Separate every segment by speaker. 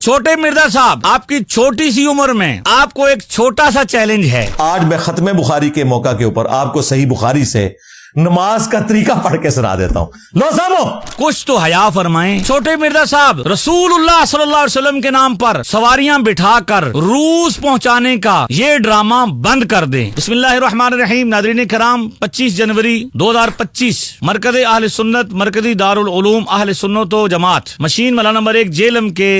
Speaker 1: छोटे मिर्जा साहब, आपकी छोटी सी उम्र में आपको एक छोटा सा चैलेंज है।
Speaker 2: आज मैं खत्म बुखारी के मौका के ऊपर आपको सही बुखारी से नमाज का तरीका पढ़ के सुना देता हूं। लो सामो,
Speaker 1: कुछ तो हया फरमाएं। छोटे मिर्जा साहब, रसूलुल्लाह सल्लल्लाहु अलैहि वसल्लम के नाम पर सवारियां बिठाकर रूस पहुंचाने का ये ड्रामा बंद कर दें। बिस्मिल्लाहिर्रहमानिर्रहीम। नाज़रीन कराम, 25 जनवरी 2025 मरकज़ अहले सुन्नत, मरकज़ी दारुल उलूम अहले सुन्नत व जमात, मशीन मला नंबर 1 जेलम के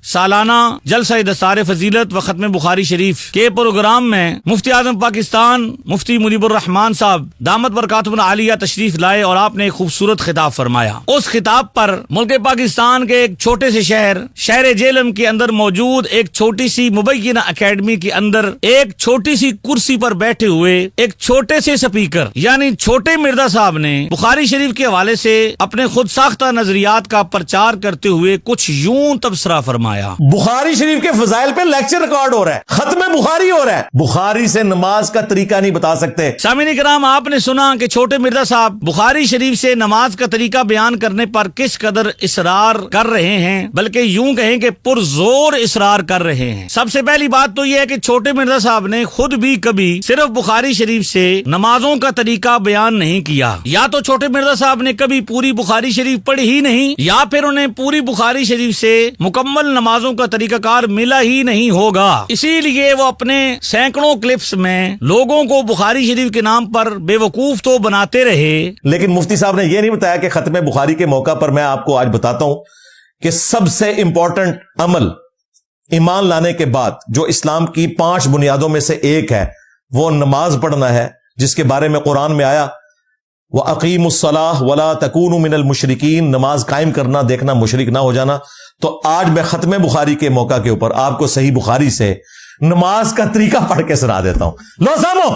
Speaker 1: सालाना जलसा दस्तार फजीलत व खत्म बुखारी शरीफ के प्रोग्राम में मुफ्ती आजम पाकिस्तान मुफ्ती मुनीबुर रहमान साहब दामत बरकातुहुल आलिया तशरीफ लाए और आपने एक खूबसूरत खिताब फरमाया। उस खिताब पर मुल्क पाकिस्तान के एक छोटे से शहर जेलम के अंदर मौजूद एक छोटी सी मुबैयना अकेडमी के अंदर एक छोटी सी कुर्सी पर बैठे हुए एक छोटे से स्पीकर यानी छोटे मिर्जा साहब ने बुखारी शरीफ के हवाले से अपने खुद साख्ता नजरियात का प्रचार करते हुए कुछ यूं तबसरा फरमाया।
Speaker 2: बुखारी शरीफ के फजाइल पे लेक्चर रिकॉर्ड हो रहा है, खत्म बुखारी हो रहा है, बुखारी से नमाज का तरीका नहीं बता सकते।
Speaker 1: सामीन कराम, आपने सुना कि छोटे मिर्जा साहब बुखारी शरीफ से नमाज का तरीका बयान करने पर किस कदर इसरार कर रहे हैं, बल्कि यूं कहें कि पुरजोर इसरार कर रहे हैं। सबसे पहली बात तो यह है कि छोटे मिर्जा साहब ने खुद भी कभी सिर्फ बुखारी शरीफ से नमाजों का तरीका बयान नहीं किया। या तो छोटे मिर्जा साहब ने कभी पूरी बुखारी शरीफ पढ़ी ही नहीं, या फिर उन्हें पूरी बुखारी शरीफ से मुकम्मल नमाजों का तरीकाकार मिला ही नहीं होगा। इसीलिए वो अपने सैकड़ों क्लिप्स में लोगों को बुखारी शरीफ के नाम पर बेवकूफ तो बनाते रहे,
Speaker 2: लेकिन मुफ्ती साहब ने यह नहीं बताया कि खत्म बुखारी के मौका पर मैं आपको आज बताता हूं कि सबसे इंपॉर्टेंट अमल ईमान लाने के बाद जो इस्लाम की 5 बुनियादों में से एक है वो नमाज पढ़ना है, जिसके बारे में कुरान में आया व अकीमुस्सलाह वला तकूनु मिनल मुशरिकीन, नमाज कायम करना, देखना मुशरिक ना हो जाना। तो आज मैं खत्म बुखारी के मौका के ऊपर आपको सही बुखारी से नमाज का तरीका पढ़ के सुना देता हूं। लो सामो,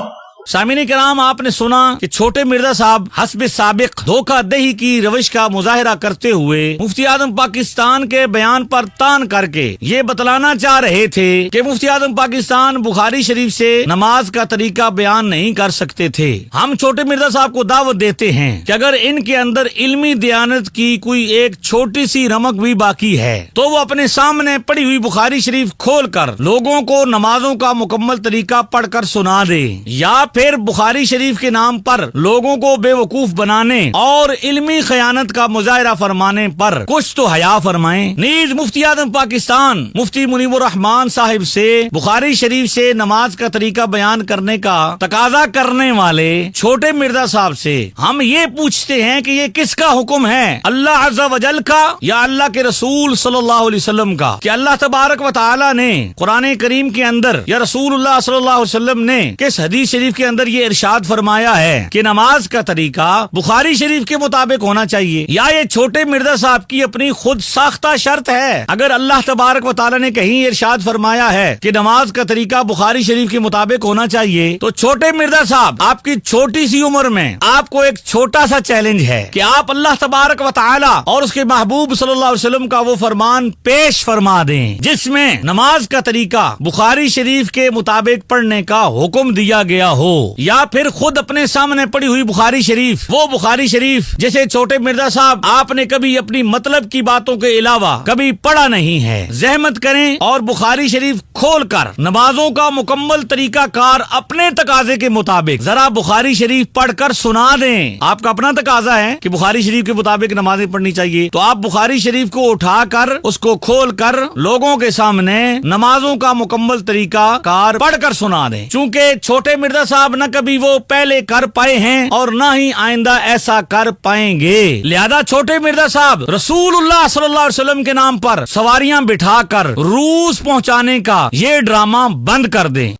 Speaker 1: सामीन कराम, आपने सुना कि छोटे मिर्जा साहब हस्ब साबिक धोखादही की रविश का मुजाहिरा करते हुए मुफ्ती आजम पाकिस्तान के बयान पर तान करके ये बतलाना चाह रहे थे कि मुफ्ती आजम पाकिस्तान बुखारी शरीफ से नमाज का तरीका बयान नहीं कर सकते थे। हम छोटे मिर्जा साहब को दावत देते हैं कि अगर इनके अंदर इल्मी दयानत की कोई एक छोटी सी रमक भी बाकी है तो वो अपने सामने पड़ी हुई बुखारी शरीफ खोल कर लोगों को नमाजों का मुकम्मल तरीका पढ़कर सुना दे, या फिर बुखारी शरीफ के नाम पर लोगों को बेवकूफ बनाने और इल्मी खयानत का मुजाहिरा फरमाने पर कुछ तो हया फरमाएं। नीज मुफ्ती आजम पाकिस्तान मुफ्ती मुनीबुर रहमान साहिब से बुखारी शरीफ से नमाज का तरीका बयान करने का तकाजा करने वाले छोटे मिर्जा साहब से हम ये पूछते हैं कि ये किसका हुक्म है, अल्लाह अज़्ज़ा वजल का या अल्लाह के रसूल सल्लल्लाहु अलैहि वसल्लम का? कि अल्लाह तबारक व तआला ने कुरान करीम के अंदर या रसूलुल्लाह सल्लल्लाहु अलैहि वसल्लम ने किस हदीस शरीफ के अंदर ये इरशाद फरमाया है कि नमाज का तरीका बुखारी शरीफ के मुताबिक होना चाहिए, या ये छोटे मिर्जा साहब की अपनी खुद साख्ता शर्त है? अगर अल्लाह तबारक व तआला ने कहीं इरशाद फरमाया है कि नमाज का तरीका बुखारी शरीफ के मुताबिक होना चाहिए, तो छोटे मिर्जा साहब, आपकी छोटी सी उम्र में आपको एक छोटा सा चैलेंज है कि आप अल्लाह तबारक व तआला और उसके महबूब सल्लल्लाहु अलैहि वसल्लम का वो फरमान पेश फरमा दें जिसमें नमाज का तरीका बुखारी शरीफ के मुताबिक पढ़ने का हुक्म दिया गया हो, या फिर खुद अपने सामने पड़ी हुई बुखारी शरीफ, वो बुखारी शरीफ जिसे छोटे मिर्जा साहब आपने कभी अपनी मतलब की बातों के अलावा कभी पढ़ा नहीं है। जहमत करें और बुखारी शरीफ खोलकर नमाजों का मुकम्मल तरीका कार अपने तकाजे के मुताबिक जरा बुखारी शरीफ पढ़कर सुना दें। आपका अपना तकाजा है कि बुखारी शरीफ के मुताबिक नमाजें पढ़नी चाहिए, तो आप बुखारी शरीफ को उठाकर उसको खोलकर लोगों के सामने नमाजों का मुकम्मल तरीका कार पढ़कर सुना दें। चूँकि छोटे मिर्जा साहब न कभी वो पहले कर पाए हैं और न ही आइंदा ऐसा कर पाएंगे, लिहाजा छोटे मिर्जा साहब रसूलुल्लाह सल्लल्लाहु अलैहि वसल्लम के नाम पर सवारियां बिठाकर रूस पहुंचाने का ये ड्रामा बंद कर दें।